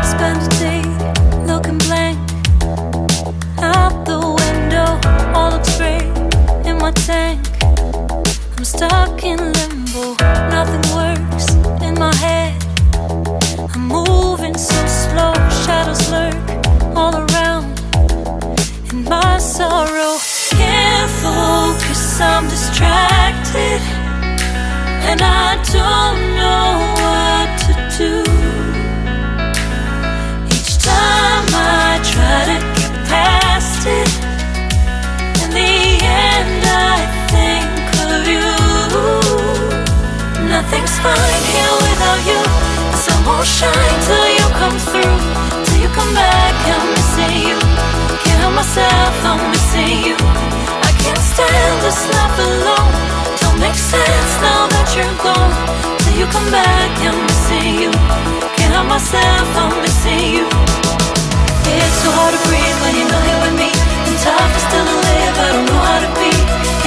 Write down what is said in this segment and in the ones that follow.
Spend a day looking blank out the window, all looks great in my tank. I'm stuck in limbo, nothing works in my head. I'm moving so slow, shadows lurk all around. In my sorrow, can't focus, I'm distracted, and I don't know what to do. Each time I try to get past it, in the end I think of you. Nothing's fine here without you. The sun won't shine till you come through, till you come back. I'm missing you. Can't help myself, I'm missing you. I can't stand this life alone. Don't make sense now that you're gone. Till you come back, I'm missing you. Can't help myself, I'm missing you. It's so hard to breathe when you're not here with me, and tough is still to live, I don't know how to be.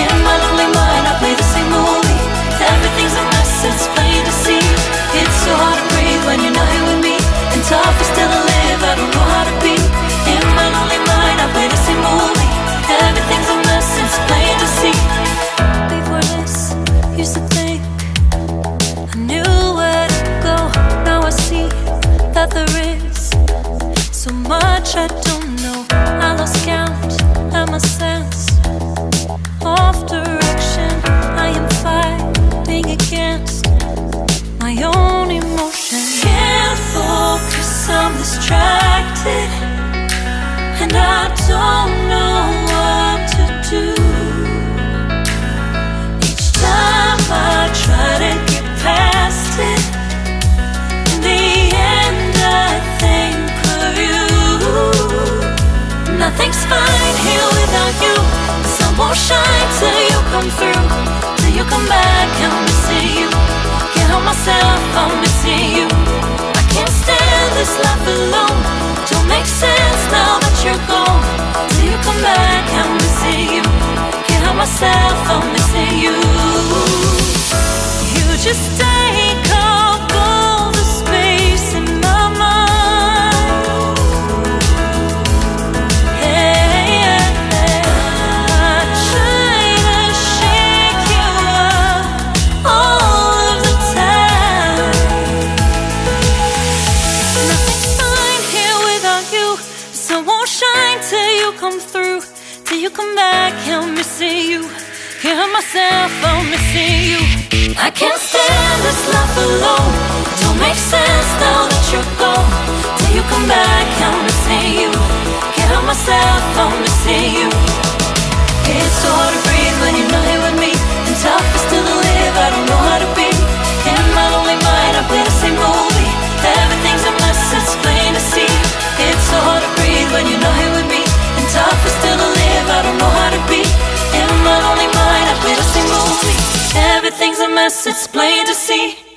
In my lonely mind I play the same movie. Everything's a mess, it's plain to see. It's so hard to breathe when you're not here with me, and tough is still to live, I don't know how to be. In my lonely mind I play the same movie. Everything's a mess, it's plain to see. Before this, used to think I knew where to go. Now I see that there is so much I don't know. I lost count at my sense of direction. I am fighting against my own emotion. Can't focus, I'm distracted, and I don't know what to do. Each time I try to get past it, in the end I think of you. Nothing's fine here without you. The sun won't shine till you come through, till you come back. I'm missing you. Can't help myself, I'm missing you. I can't stand this life alone. Don't make sense now that you're gone. Till you come back, I'm missing you. Can't help myself, I'm missing you. You just take up all the space in my mind. Hey, I try to shake you up all of the time. Nothing's fine here without you. The sun won't shine till you come through, till you come back. I'm missing you. Can't help myself, I'm missing you. I can't stand this life alone. Don't make sense now that you're gone. Till you come back, I'm missing you. Can't help myself, I'm missing you. It's so hard to breathe when you're not here with me, and tough is still to live, I don't know how to be. In my lonely mind I play the same movie. Everything's a mess, it's plain to see. It's so hard to breathe when you're not here with me, and tough is still to live, I don't know how to be. In my lonely mind I play the same movie. Everything's a mess, it's plain to see.